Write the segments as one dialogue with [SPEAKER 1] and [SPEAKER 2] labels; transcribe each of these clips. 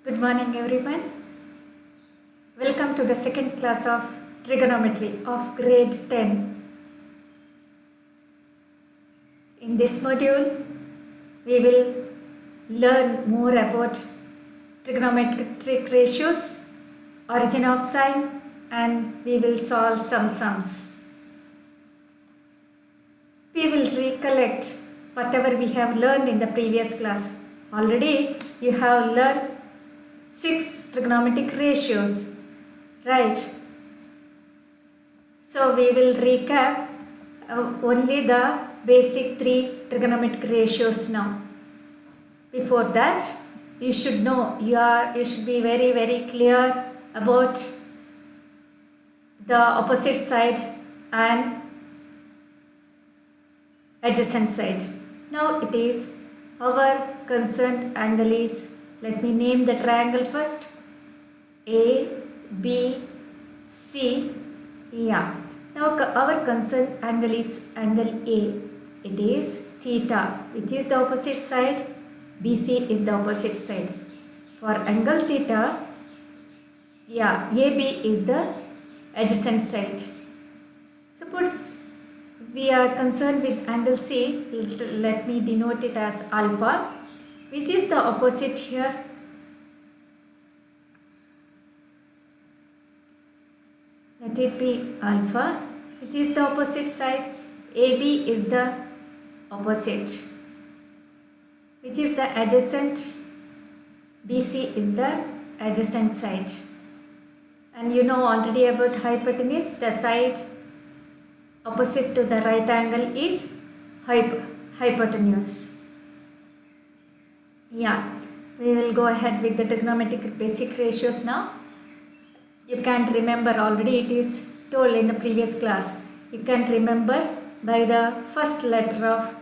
[SPEAKER 1] Good morning everyone. Welcome to the second class of trigonometry of grade 10. In this module, we will learn more about trigonometric ratios, origin of sine, and we will solve some sums. We will recollect whatever we have learned in the previous class. Already you have learned 6 trigonometric ratios, right? So we will recap only the basic 3 trigonometric ratios now. Before that, you should know, you should be very clear about the opposite side and adjacent side. Now it is our concerned angle is, let me name the triangle first, A, B, C, yeah. Now our concerned angle is angle A. It is theta, which is the opposite side. BC is the opposite side. For angle theta, yeah, AB is the adjacent side. Suppose we are concerned with angle C, let me denote it as alpha, which is the opposite here. Let it be alpha, which is the opposite side. AB is the opposite, which is the adjacent. BC is the adjacent side. And you know already about hypotenuse, the side opposite to the right angle is hypotenuse. Yeah, we will go ahead with the trigonometric basic ratios now. You can't remember, already it is told in the previous class. You can remember by the first letter of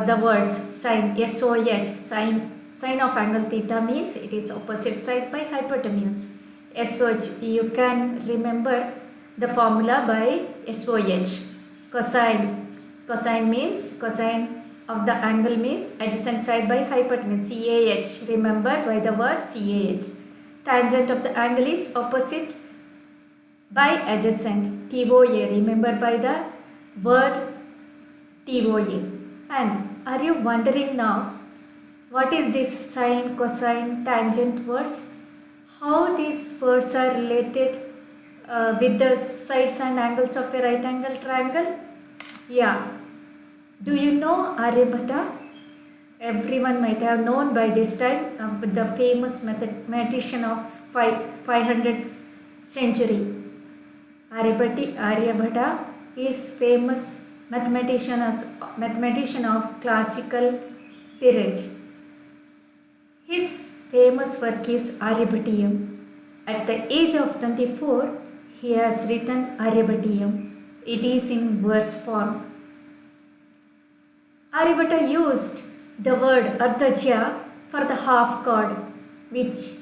[SPEAKER 1] the words sine, SOH, sine of angle theta means it is opposite side by hypotenuse. SOH, you can remember the formula by SOH. Cosine means, cosine of the angle means adjacent side by hypotenuse. CAH, remembered by the word CAH. Tangent of the angle is opposite by adjacent. TOA, remember by the word TOA. And are you wondering now, what is this sine, cosine, tangent words? How these words are related with the sides and angles of a right angle triangle? Yeah. Do you know Aryabhata? Everyone might have known by this time the famous mathematician of 500th century. Aryabhata is famous mathematician of classical period. His famous work is Aryabhatiyam. At the age of 24, he has written Aryabhatiyam. It is in verse form. Aryabhata used the word ardhajya for the half chord, which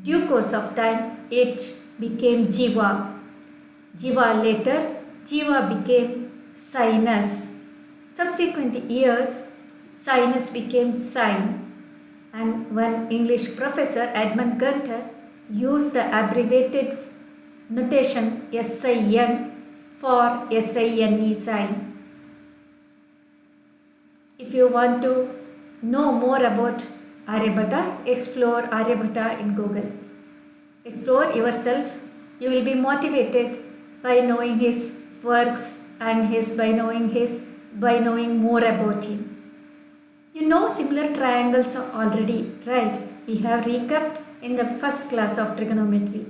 [SPEAKER 1] due course of time it became jiva. Later, jiva became sinus. Subsequent years, sinus became sine. And one English professor, Edmund Gunter, used the abbreviated notation SIN for SINE, sine. If you want to know more about Aryabhata, explore Aryabhata in Google. Explore yourself. You will be motivated by knowing his works and by knowing more about him. You know similar triangles already, right? We have recapped in the first class of trigonometry.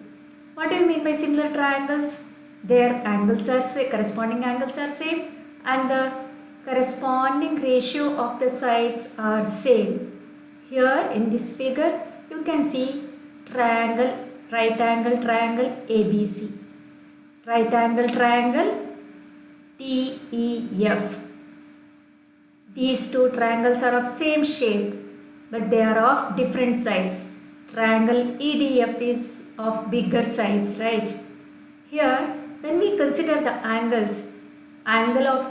[SPEAKER 1] What do you mean by similar triangles? Their angles are corresponding angles are same, and the corresponding ratio of the sides are same. Here in this figure you can see triangle, right angle triangle ABC, right angle triangle TEF. These two triangles are of same shape, but they are of different size. Triangle EDF is of bigger size, right? Here, when we consider the angles, angle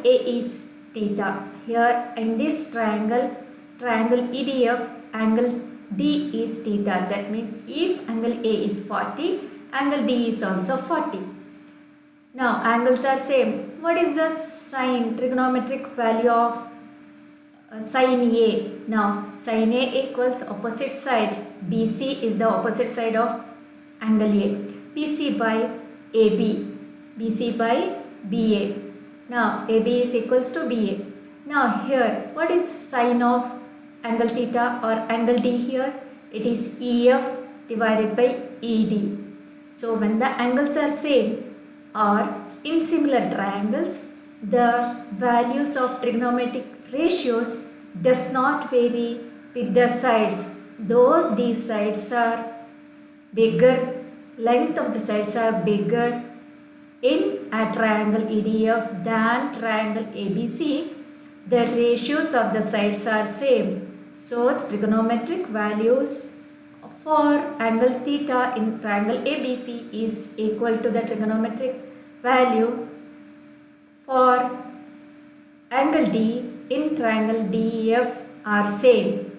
[SPEAKER 1] A is theta. Here in this triangle EDF, angle D is theta. That means if angle A is 40, angle D is also 40. Now angles are same. What is the sine, trigonometric value of sin A? Now sin A equals opposite side. BC is the opposite side of angle A. BC by AB. BC by BA. Now AB is equals to BA. Now here, what is sine of angle theta or angle D here? It is EF divided by ED. So when the angles are same or in similar triangles, the values of trigonometric ratios does not vary with the sides. These sides are bigger, length of the sides are bigger in a triangle EDF than triangle ABC, the ratios of the sides are same. So the trigonometric values for angle theta in triangle ABC is equal to the trigonometric value for angle D in triangle DEF are same.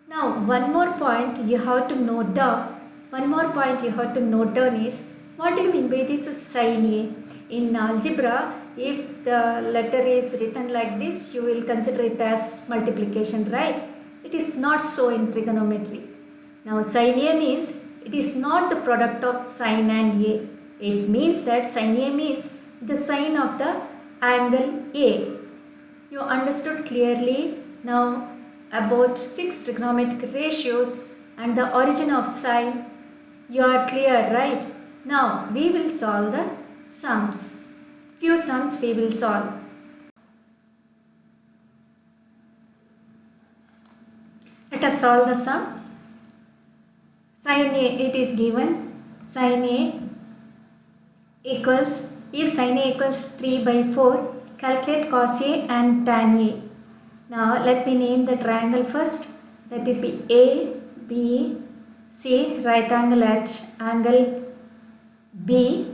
[SPEAKER 1] Now one more point you have to note down. Is what do you mean by this sin A? In algebra, if the letter is written like this, you will consider it as multiplication, right? It is not so in trigonometry. Now sin A means it is not the product of sin and A. It means that sin A means the sine of the angle A. You understood clearly now about 6 trigonometric ratios and the origin of sine. You are clear, right? Now we will solve the sums. Few sums we will solve. Let us solve the sum. Sin A, it is given sin A equals, if sin A equals 3 by 4, calculate cos A and tan A. Now let me name the triangle first. Let it be A, B, C, right angle at angle B,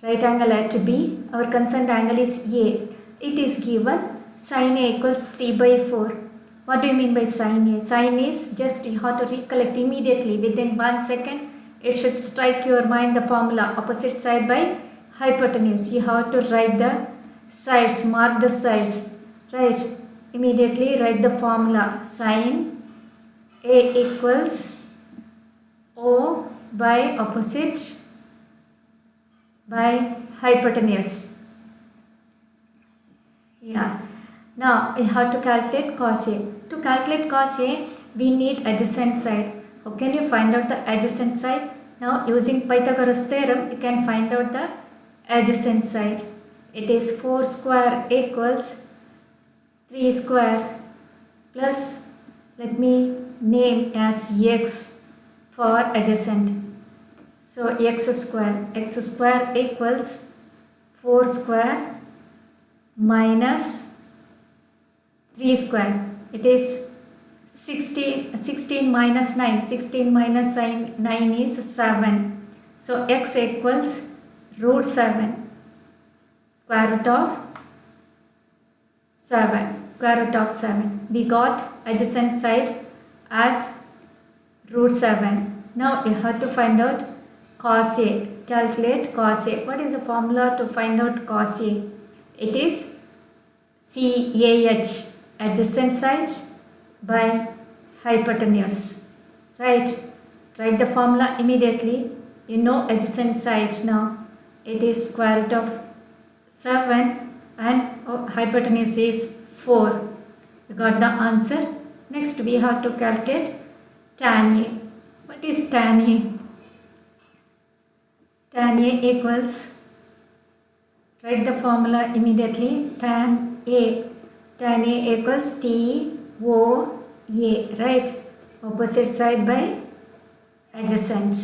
[SPEAKER 1] right angle at B. Our concerned angle is A. It is given sin A equals 3 by 4. What do you mean by sin A? Sin is just you have to recollect immediately within 1 second. It should strike your mind the formula opposite side by hypotenuse. You have to write the sides, mark the sides, right? Immediately write the formula sin A equals O by opposite by hypotenuse. Yeah. Now you have to calculate cos A. To calculate cos A, we need adjacent side. How can you find out the adjacent side? Now using Pythagoras theorem, you can find out the adjacent side. It is 4 square equals 3 square plus, let me name as x for adjacent. So x square equals 4 square minus 3 square. It is 16 minus 9. 16 minus 9 is 7. So x equals root 7. Square root of 7. Square root of 7. We got adjacent side as root 7. Now you have to find out cos A. Calculate cos A. What is the formula to find out cos A? It is CAH, adjacent side by hypotenuse. Right? Write the formula immediately. You know adjacent side now. It is square root of 7 and hypotenuse is 4. You got the answer. Next we have to calculate tan A. What is tan A? Tan A equals, write the formula immediately, tan A. Tan A equals TOA, right? Opposite side by adjacent.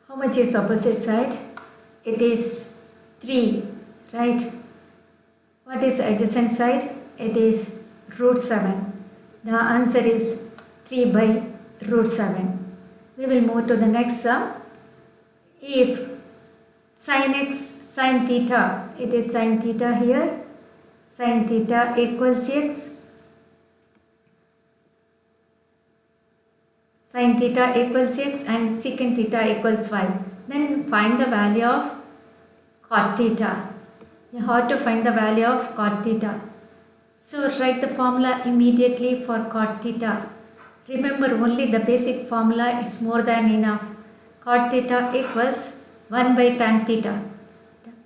[SPEAKER 1] How much is opposite side? It is 3, right? What is adjacent side? It is root 7. The answer is 3 by root 7. We will move to the next sum. If sin x, sin theta, it is sin theta here, sin theta equals x, Sin theta equals x and secant theta equals y. Then find the value of cot theta. You have to find the value of cot theta. So write the formula immediately for cot theta. Remember, only the basic formula is more than enough. Cot theta equals 1 by tan theta.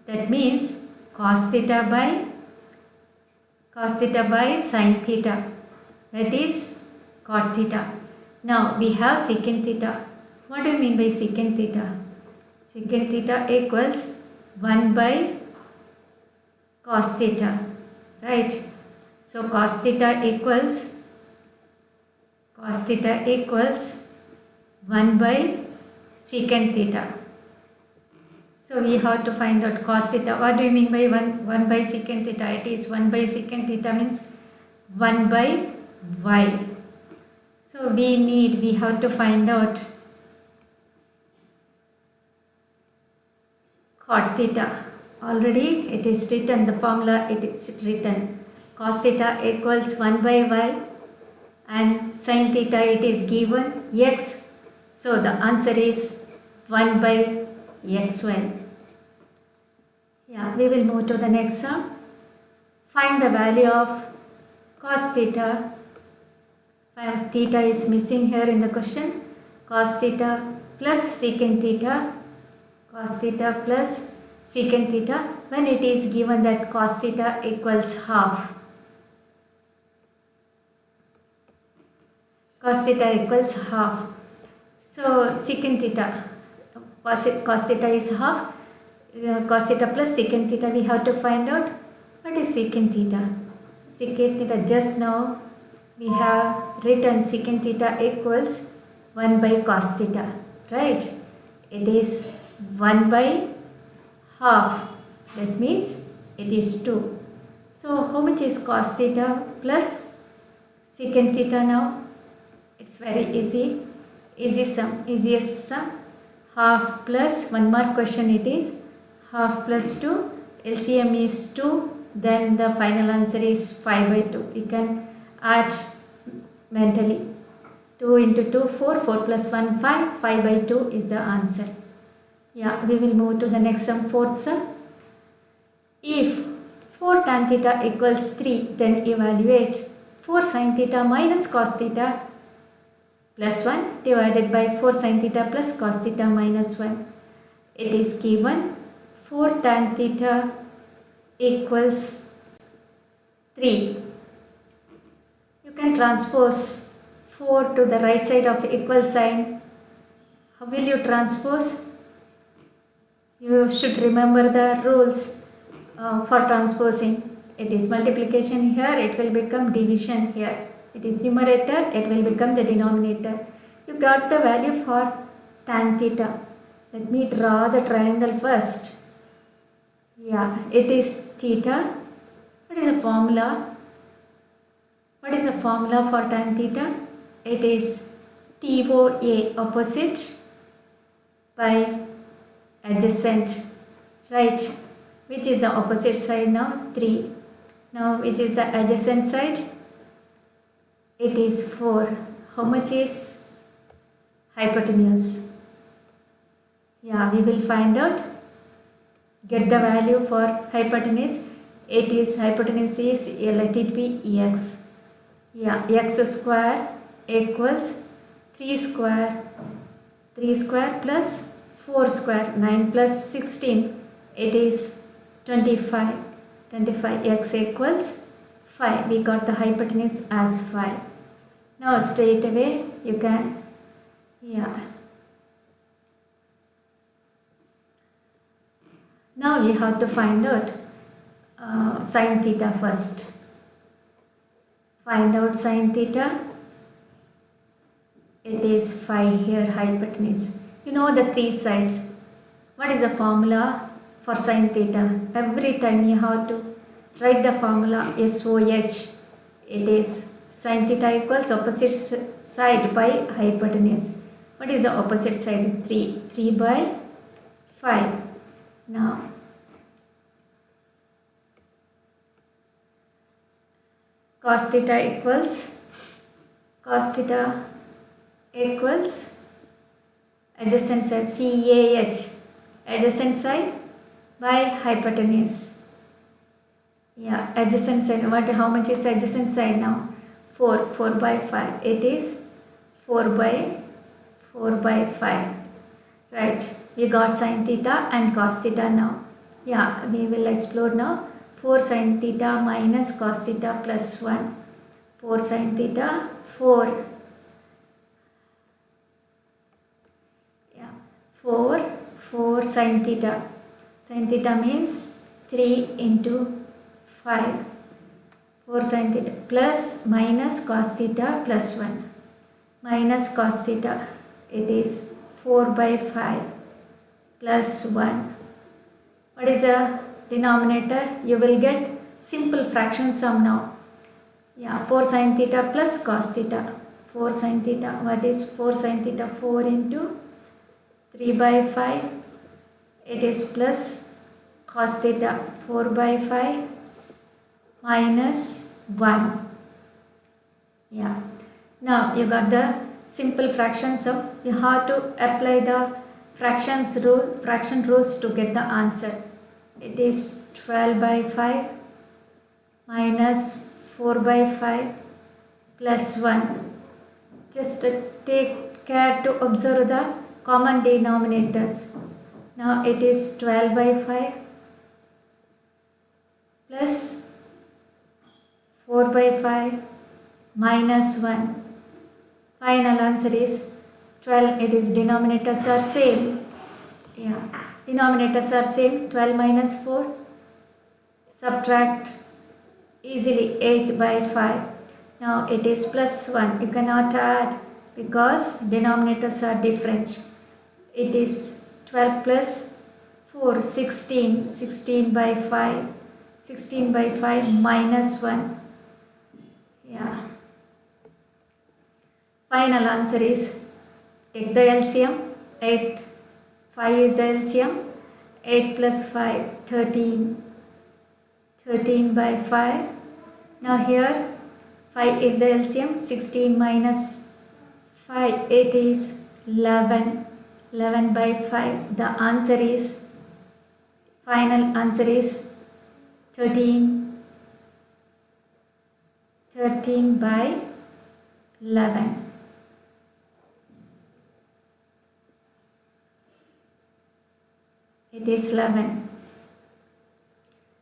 [SPEAKER 1] That means cos theta by sin theta. That is cot theta. Now we have secant theta. What do you mean by secant theta? Secant theta equals 1 by cos theta. Right? So cos theta equals 1 by secant theta. So we have to find out cos theta. What do you mean by 1 by secant theta? It is 1 by secant theta means 1 by y. So we have to find out cot theta. Already it is written, the formula it is written. Cos theta equals 1 by y and sin theta it is given x. So the answer is 1 by xy. Yeah, we will move to the next sum. Find the value of cos theta. Theta is missing here in the question. Cos theta plus secant theta. Cos theta plus secant theta when it is given that cos theta equals half. Cos theta equals half. So secant theta, cos theta is half. Cos theta plus secant theta, we have to find out what is secant theta. Secant theta, just now we have written secant theta equals 1 by cos theta, right? It is 1 by half, that means it is 2. So how much is cos theta plus secant theta now? It's very easiest sum. Half plus, one more question it is, half plus 2, LCM is 2, then the final answer is 5 by 2. You can add mentally. 2 into 2, 4, 4 plus 1, 5, 5 by 2 is the answer. Yeah, we will move to the next sum, fourth sum. If 4 tan theta equals 3, then evaluate 4 sin theta minus cos theta plus 1 divided by 4 sin theta plus cos theta minus 1. It is given 4 tan theta equals 3. You can transpose 4 to the right side of equal sign. How will you transpose? You should remember the rules for transposing. It is multiplication here, it will become division here. It is numerator, it will become the denominator. You got the value for tan theta. Let me draw the triangle first. Yeah, it is theta. What is the formula? What is the formula for tan theta? It is TOA, opposite by adjacent, right? Which is the opposite side now? 3. Now which is the adjacent side? It is 4. How much is hypotenuse? Yeah, we will find out. Get the value for hypotenuse. It is, hypotenuse is, let it be x. Yeah, x square equals 3 square plus 4 square, 9 plus 16, it is 25. 25x equals 5. We got the hypotenuse as 5. Now straight away you can, yeah. Now we have to find out sin theta first. Find out sin theta. It is 5 here, hypotenuse. You know the 3 sides. What is the formula for sin theta? Every time you have to write the formula SOH. It is sin theta equals opposite side by hypotenuse. What is the opposite side? 3. 3 by 5. Now, cos theta equals, cos theta equals adjacent side CAH, adjacent side by hypotenuse. Yeah, adjacent side. How much is adjacent side now? 4 by 5. It is 4 by 5. Right. We got sine theta and cos theta now. Yeah, we will explore now. 4 sine theta minus cos theta plus 1. 4 sine theta, 4. Yeah, 4 sine theta. Sine theta means 3 into 5. 4 sine theta plus minus cos theta plus 1. Minus cos theta, it is 4 by 5 plus 1. What is the denominator? You will get simple fraction sum now. Yeah, 4 sine theta plus cos theta. 4 sine theta. What is 4 sine theta? 4 into 3 by 5. It is plus cos theta 4 by 5 minus 1. Yeah. Now you got the simple fraction sum. You have to apply the fraction rules to get the answer. It is 12 by 5 minus 4 by 5 plus 1. Just take care to observe the common denominators. Now it is 12 by 5 plus 4 by 5 minus 1. Final answer is 12. It is denominators are same. Yeah, denominators are same. 12 minus 4. Subtract easily 8 by 5. Now it is plus 1. You cannot add because denominators are different. It is 12 plus 4, 16. 16 by 5. 16 by 5 minus 1. Yeah. Final answer is, take the LCM, 8, 5 is the LCM, 8 plus 5, 13, 13 by 5. Now here 5 is the LCM, 16 minus 5, it is 11, 11 by 5. The answer is, final answer is 13, 13 by 11. It is 11.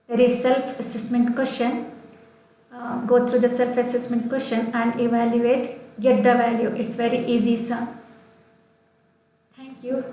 [SPEAKER 1] There is self-assessment question. Go through the self-assessment question and evaluate, get the value. It's very easy sum. Thank you.